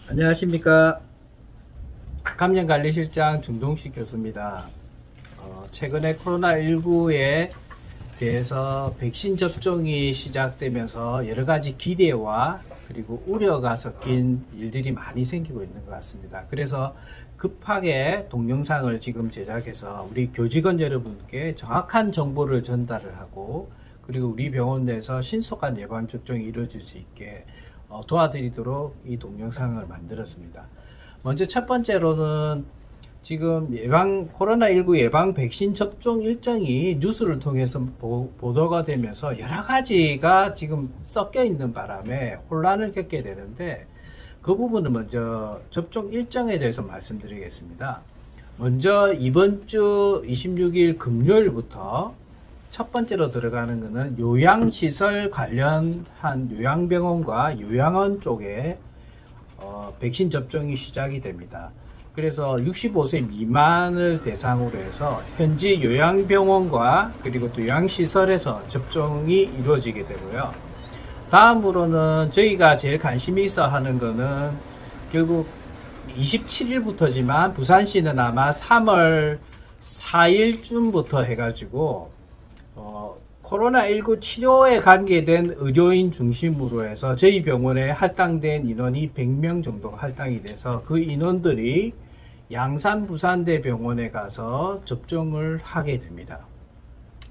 안녕하십니까. 감염관리실장 준동식 교수입니다. 최근에 코로나19에 대해서 백신 접종이 시작되면서 여러가지 기대와 그리고 우려가 섞인 일들이 많이 생기고 있는 것 같습니다. 그래서 급하게 동영상을 지금 제작해서 우리 교직원 여러분께 정확한 정보를 전달을 하고, 그리고 우리 병원 내에서 신속한 예방접종이 이루어질 수 있게 도와드리도록 이 동영상을 만들었습니다. 먼저 첫 번째로는 지금 코로나19 예방 백신 접종 일정이 뉴스를 통해서 보도가 되면서 여러 가지가 지금 섞여 있는 바람에 혼란을 겪게 되는데, 그 부분을 먼저 접종 일정에 대해서 말씀드리겠습니다. 먼저 이번 주 26일 금요일부터 첫 번째로 들어가는 것은 요양시설 관련한 요양병원과 요양원 쪽에 백신 접종이 시작이 됩니다. 그래서 65세 미만을 대상으로 해서 현지 요양병원과 그리고 또 요양시설에서 접종이 이루어지게 되고요. 다음으로는 저희가 제일 관심이 있어 하는 거는 결국 27일부터지만 부산시는 아마 3월 4일쯤부터 해가지고 코로나19 치료에 관계된 의료인 중심으로 해서 저희 병원에 할당된 인원이 100명 정도가 할당이 돼서 그 인원들이 양산 부산대병원에 가서 접종을 하게 됩니다.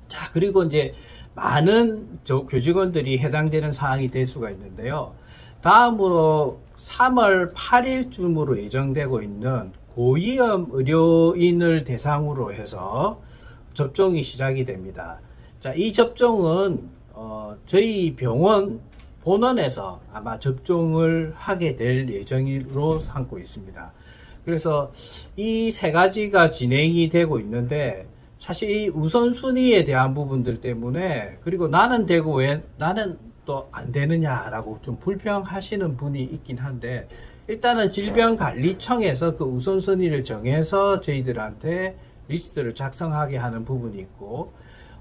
자, 그리고 이제 많은 교직원들이 해당되는 사항이 될 수가 있는데요. 다음으로 3월 8일쯤으로 예정되고 있는 고위험 의료인을 대상으로 해서 접종이 시작이 됩니다. 자, 이 접종은 저희 병원 본원에서 아마 접종을 하게 될 예정으로 삼고 있습니다. 그래서 이 세 가지가 진행이 되고 있는데, 사실 이 우선순위에 대한 부분들 때문에, 그리고 나는 되고 왜 나는 또 안 되느냐라고 좀 불평하시는 분이 있긴 한데, 일단은 질병관리청에서 그 우선순위를 정해서 저희들한테 리스트를 작성하게 하는 부분이 있고,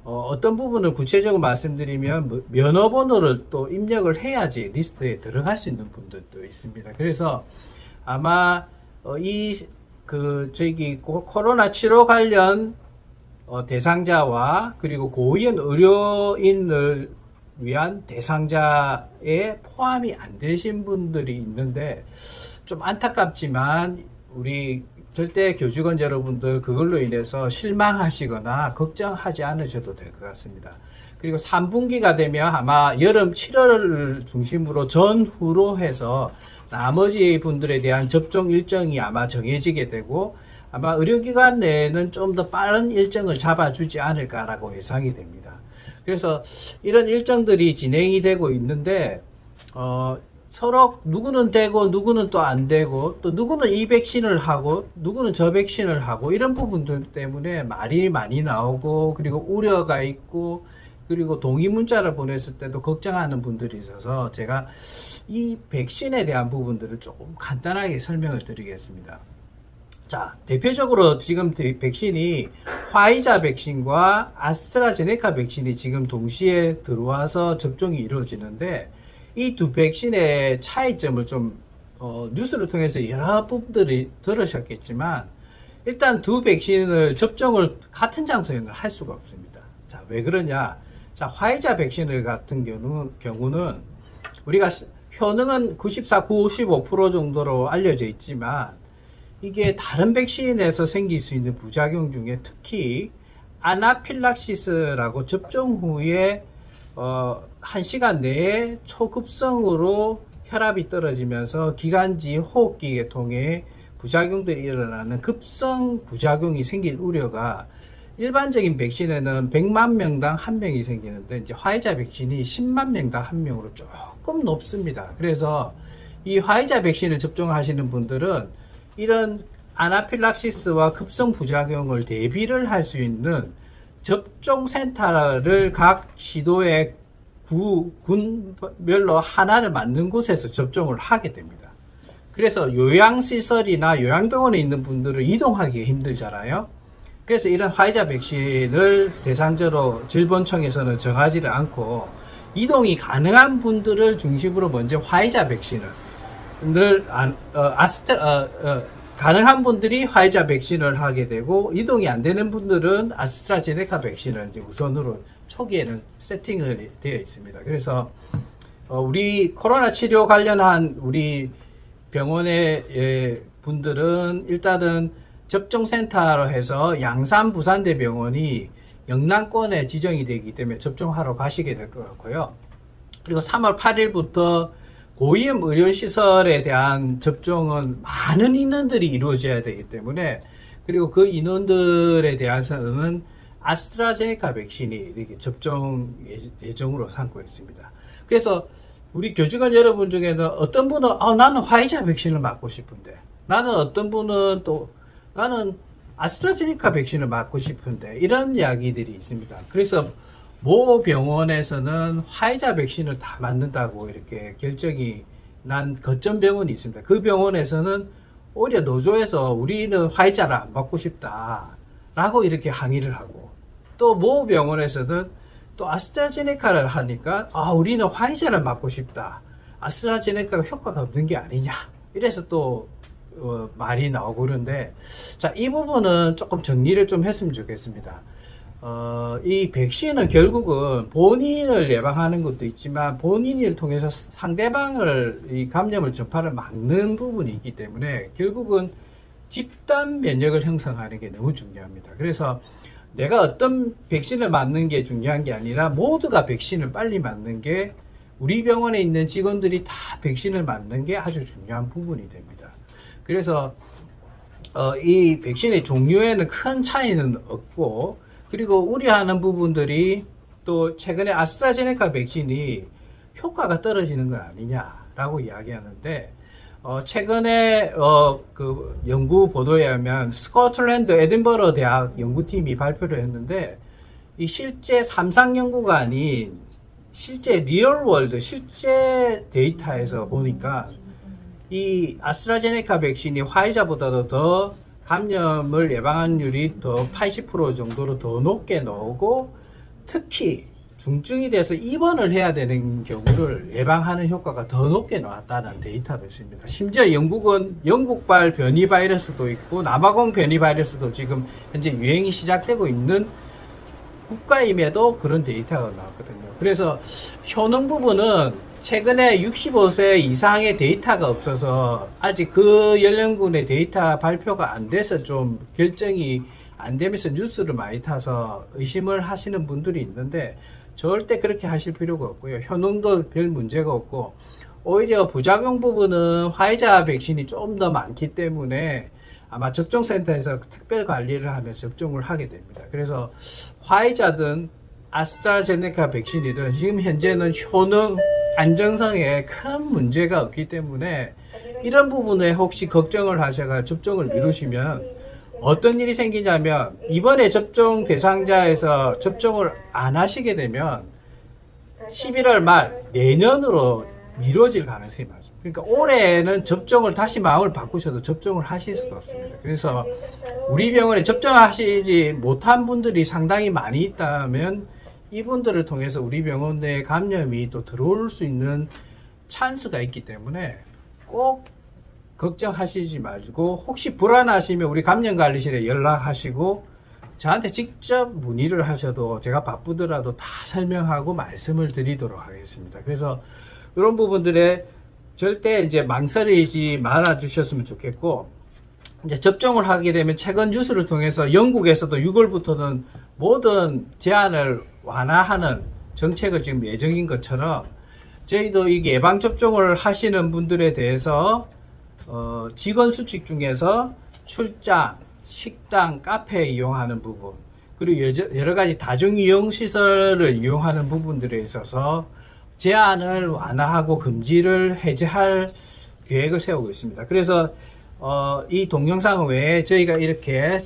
어떤 부분을 구체적으로 말씀드리면 면허번호를 또 입력을 해야지 리스트에 들어갈 수 있는 분들도 있습니다. 그래서 아마 저기 코로나 치료 관련 대상자와 그리고 고위험 의료인을 위한 대상자에 포함이 안 되신 분들이 있는데, 좀 안타깝지만 우리 절대 교직원 여러분들 그걸로 인해서 실망하시거나 걱정하지 않으셔도 될 것 같습니다. 그리고 3분기가 되면 아마 여름 7월을 중심으로 전후로 해서 나머지 분들에 대한 접종 일정이 아마 정해지게 되고, 아마 의료기관 내에는 좀 더 빠른 일정을 잡아주지 않을까라고 예상이 됩니다. 그래서 이런 일정들이 진행이 되고 있는데, 서로 누구는 되고 누구는 또 안 되고, 또 누구는 이 백신을 하고 누구는 저 백신을 하고, 이런 부분들 때문에 말이 많이 나오고, 그리고 우려가 있고, 그리고 동의 문자를 보냈을 때도 걱정하는 분들이 있어서 제가 이 백신에 대한 부분들을 조금 간단하게 설명을 드리겠습니다. 자, 대표적으로 지금 백신이 화이자 백신과 아스트라제네카 백신이 지금 동시에 들어와서 접종이 이루어지는데, 이 두 백신의 차이점을 좀 뉴스를 통해서 여러 분들이 들으셨겠지만, 일단 두 백신을 접종을 같은 장소에는 할 수가 없습니다. 자, 왜 그러냐? 자, 화이자 백신을 같은 경우는 우리가 효능은 94, 95% 정도로 알려져 있지만, 이게 다른 백신에서 생길 수 있는 부작용 중에 특히 아나필락시스라고 접종 후에 1시간 내에 초급성으로 혈압이 떨어지면서 기관지 호흡기 계통에 부작용들이 일어나는 급성 부작용이 생길 우려가 일반적인 백신에는 100만 명당 1명이 생기는데, 이제 화이자 백신이 10만 명당 1명으로 조금 높습니다. 그래서 이 화이자 백신을 접종하시는 분들은 이런 아나필락시스와 급성 부작용을 대비를 할 수 있는 접종센터를 각 시도의 군별로 하나를 만든 곳에서 접종을 하게 됩니다. 그래서 요양시설이나 요양병원에 있는 분들은 이동하기 힘들잖아요. 그래서 이런 화이자 백신을 대상자로 질병청에서는 정하지를 않고, 이동이 가능한 분들을 중심으로 먼저 화이자 백신을, 가능한 분들이 화이자 백신을 하게 되고, 이동이 안 되는 분들은 아스트라제네카 백신을 이제 우선으로 초기에는 세팅을 되어 있습니다. 그래서, 우리 코로나 치료 관련한 우리 병원의 분들은 일단은 접종센터로 해서 양산 부산대병원이 영남권에 지정이 되기 때문에 접종하러 가시게 될 것 같고요. 그리고 3월 8일부터 고위험 의료시설에 대한 접종은 많은 인원들이 이루어져야 되기 때문에, 그리고 그 인원들에 대해서는 아스트라제네카 백신이 이렇게 접종 예정으로 삼고 있습니다. 그래서 우리 교직원 여러분 중에는 어떤 분은 나는 화이자 백신을 맞고 싶은데, 나는 어떤 분은 또 나는 아스트라제네카 백신을 맞고 싶은데, 이런 이야기들이 있습니다. 그래서 모 병원에서는 화이자 백신을 다 맞는다고 이렇게 결정이 난 거점 병원이 있습니다. 그 병원에서는 오히려 노조에서 우리는 화이자를 안 받고 싶다 라고 이렇게 항의를 하고, 또 모 병원에서는 또 아스트라제네카를 하니까 우리는 화이자를 맞고 싶다, 아스트라제네카가 효과가 없는 게 아니냐, 이래서 또 말이 나오고 그러는데, 자, 이 부분은 조금 정리를 좀 했으면 좋겠습니다. 이 백신은 결국은 본인을 예방하는 것도 있지만 본인을 통해서 상대방을 이 감염을 전파를 막는 부분이 있기 때문에 결국은 집단 면역을 형성하는 게 너무 중요합니다. 그래서 내가 어떤 백신을 맞는 게 중요한 게 아니라 모두가 백신을 빨리 맞는 게, 우리 병원에 있는 직원들이 다 백신을 맞는 게 아주 중요한 부분이 됩니다. 그래서 이 백신의 종류에는 큰 차이는 없고, 그리고 우려하는 부분들이 또 최근에 아스트라제네카 백신이 효과가 떨어지는 건 아니냐라고 이야기하는데, 최근에 그 연구 보도에 의하면 스코틀랜드 에딘버러 대학 연구팀이 발표를 했는데, 이 실제 삼상 연구가 아닌 실제 리얼월드 실제 데이터에서 보니까 이 아스트라제네카 백신이 화이자보다도 더 감염을 예방률이 더 80% 정도로 더 높게 나오고, 특히 중증이 돼서 입원을 해야 되는 경우를 예방하는 효과가 더 높게 나왔다는 데이터도 있습니다. 심지어 영국은 영국발 변이 바이러스도 있고 남아공 변이 바이러스도 지금 현재 유행이 시작되고 있는 국가임에도 그런 데이터가 나왔거든요. 그래서 효능 부분은 최근에 65세 이상의 데이터가 없어서 아직 그 연령군의 데이터 발표가 안 돼서 좀 결정이 안 되면서 뉴스를 많이 타서 의심을 하시는 분들이 있는데, 절대 그렇게 하실 필요가 없고요. 효능도 별 문제가 없고, 오히려 부작용 부분은 화이자 백신이 좀 더 많기 때문에 아마 접종센터에서 특별 관리를 하면서 접종을 하게 됩니다. 그래서 화이자든 아스트라제네카 백신이든 지금 현재는 효능, 안정성에 큰 문제가 없기 때문에 이런 부분에 혹시 걱정을 하셔가 접종을 미루시면 어떤 일이 생기냐면, 이번에 접종 대상자에서 접종을 안 하시게 되면 11월 말 내년으로 미뤄질 가능성이 많습니다. 그러니까 올해는 접종을 다시 마음을 바꾸셔도 접종을 하실 수가 없습니다. 그래서 우리 병원에 접종하시지 못한 분들이 상당히 많이 있다면 이분들을 통해서 우리 병원 내에 감염이 또 들어올 수 있는 찬스가 있기 때문에 꼭 걱정하시지 말고, 혹시 불안하시면 우리 감염관리실에 연락하시고 저한테 직접 문의를 하셔도 제가 바쁘더라도 다 설명하고 말씀을 드리도록 하겠습니다. 그래서 이런 부분들에 절대 이제 망설이지 말아 주셨으면 좋겠고, 이제 접종을 하게 되면 최근 뉴스를 통해서 영국에서도 6월부터는 모든 제한을 완화하는 정책을 지금 예정인 것처럼 저희도 이 예방접종을 하시는 분들에 대해서 직원 수칙 중에서 출장, 식당, 카페 이용하는 부분, 그리고 여러 가지 다중이용시설을 이용하는 부분들에 있어서 제한을 완화하고 금지를 해제할 계획을 세우고 있습니다. 그래서 이 동영상 외에 저희가 이렇게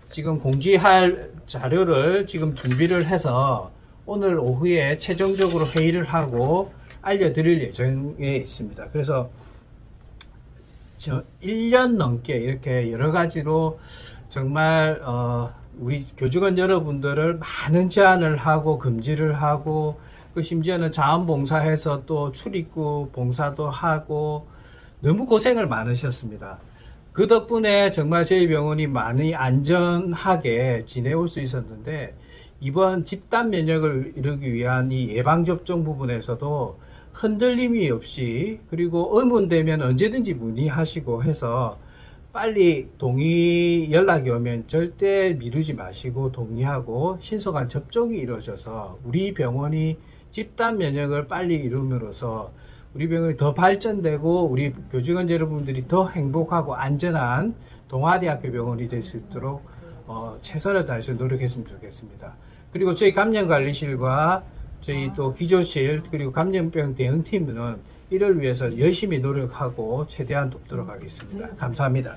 지금 공지할 자료를 지금 준비를 해서 오늘 오후에 최종적으로 회의를 하고 알려드릴 예정에 있습니다. 그래서 1년 넘게 이렇게 여러 가지로 정말 우리 교직원 여러분들을 많은 제한을 하고 금지를 하고, 그 심지어는 자원봉사해서 또 출입구 봉사도 하고 너무 고생을 많으셨습니다. 그 덕분에 정말 저희 병원이 많이 안전하게 지내올 수 있었는데, 이번 집단 면역을 이루기 위한 이 예방접종 부분에서도 흔들림이 없이, 그리고 의문되면 언제든지 문의하시고 해서 빨리 동의 연락이 오면 절대 미루지 마시고 동의하고 신속한 접종이 이루어져서 우리 병원이 집단 면역을 빨리 이룸으로써 우리 병원이 더 발전되고 우리 교직원 여러분들이 더 행복하고 안전한 동아대학교 병원이 될 수 있도록 최선을 다해서 노력했으면 좋겠습니다. 그리고 저희 감염관리실과 저희 또 기조실 그리고 감염병 대응팀은 이를 위해서 열심히 노력하고 최대한 돕도록 하겠습니다. 감사합니다.